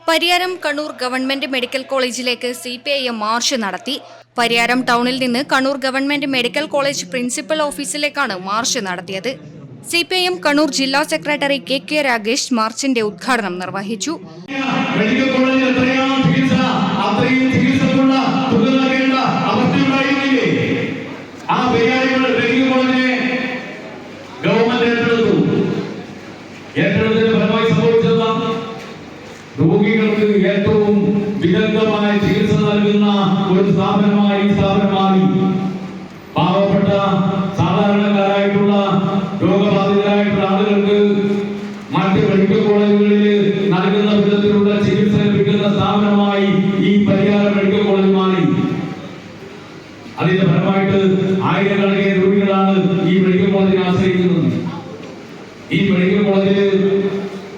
Pariyaram Kannur government medical കോളേജിലേക്ക് CPIM march നടത്തി. പരിയാരം ടൗണിൽ നിന്ന് Kannur government medical college principal ഓഫീസിലേക്കാണ് മാർച്ച് നടത്തിയത്. CPIM കണ്ണൂർ ജില്ലാ സെക്രട്ടറി KK രാഗേഷ് മാർച്ചിന്റെ ഉദ്ഘാടനം നിർവഹിച്ചു. രോഗികൾക്ക് ഏറ്റവും വിദഗ്ധമായ ചികിത്സ നൽകുന്ന ഒരു സ്ഥാപനമായി പാവപ്പെട്ട സാധാരണക്കാരായിട്ടുള്ള രോഗബാധിതരായിട്ടുള്ള ആളുകൾക്ക് മറ്റ് മെഡിക്കൽ കോളേജുകളിൽ നൽകുന്ന വിധത്തിലുള്ള ചികിത്സ ലഭിക്കുന്ന സ്ഥാപനമായി ഈ പരിയാരം മെഡിക്കൽ കോളേജ് മാറി. അതിന്റെ ഫലമായിട്ട് ആയിരക്കണക്കിന് രോഗികളാണ് ഈ മെഡിക്കൽ കോളേജിനെ ആശ്രയിക്കുന്നത്. ഈ മെഡിക്കൽ കോളേജിൽ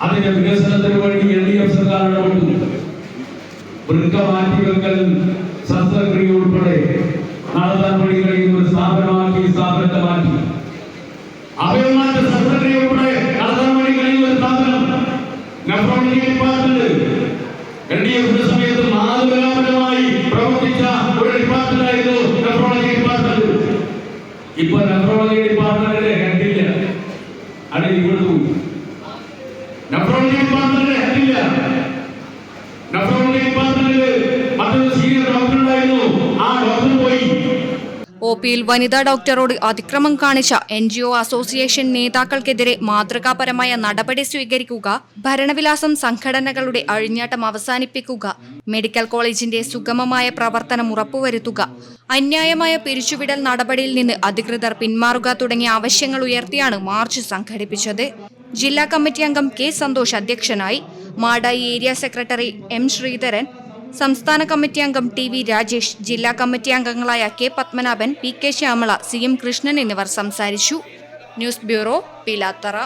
അതിന്റെ വികസനത്തിന് വേണ്ടി LDF സർക്കാർ ഇടപെട്ടു. വൃക്ക മാറ്റിവെക്കൽ ശസ്ത്രക്രിയ ഉൾപ്പെടെ നടത്താൻ വേണ്ടി കഴിയുന്ന ഒരു സ്ഥാപനമാക്കി സ്ഥാപനത്തെ മാറ്റി. അവയവമാറ്റ ശസ്ത്രക്രിയ ഉൾപ്പെടെ നടത്താൻ വേണ്ടി കഴിയുന്ന ഒരു സ്ഥാപനം നെഫ്രോളജി ഡിപ്പാർട്ട്മെന്റ് LDFന്റെ സമയത്ത് മാതൃകാപരമായി പ്രവർത്തിച്ച ഒരു ഡിപ്പാർട്ട്മെന്റായിരുന്നു നെഫ്രോളജി ഡിപ്പാർട്ട്മെന്റ്. ഇപ്പൊ നെഫ്രോളജി ഡിപ്പാർട്ട്മെന്റിന്റെ ഹെഡില്ല, അത് ഇവിടുത്തെ നെഫ്രോളജി ഡിപ്പാർട്ട്മെന്റിന്റെ ഹെഡില്ല. നെഫ്രോളജി ഡിപ്പാർട്ട്മെന്റിൽ മറ്റൊരു സീനിയർ ഡോക്ടർ ഉണ്ടായിരുന്നു, ആ ഡോക്ടർ പോയി. OPയിൽ വനിതാ ഡോക്ടറോട് അതിക്രമം കാണിച്ച NGO അസോസിയേഷൻ നേതാക്കൾക്കെതിരെ മാതൃകാപരമായ നടപടി സ്വീകരിക്കുക, ഭരണവിലാസം സംഘടനകളുടെ അഴിഞ്ഞാട്ടം അവസാനിപ്പിക്കുക, മെഡിക്കൽ കോളേജിന്റെ സുഗമമായ പ്രവർത്തനം ഉറപ്പുവരുത്തുക, അന്യായമായ പിരിച്ചുവിടൽ നടപടിയിൽ നിന്ന് അധികൃതർ പിന്മാറുക തുടങ്ങിയ ആവശ്യങ്ങൾ ഉയർത്തിയാണ് മാർച്ച് സംഘടിപ്പിച്ചത്. ജില്ലാ കമ്മിറ്റി അംഗം K സന്തോഷ് അധ്യക്ഷനായി. Madayi area secretary M Sreedharan, സംസ്ഥാന കമ്മിറ്റി അംഗം TV രാജേഷ്, ജില്ലാ കമ്മിറ്റി അംഗങ്ങളായ K Padmanabhan, PK Shyamala, CM Krishnan എന്നിവർ സംസാരിച്ചു. News bureau, Pilathara.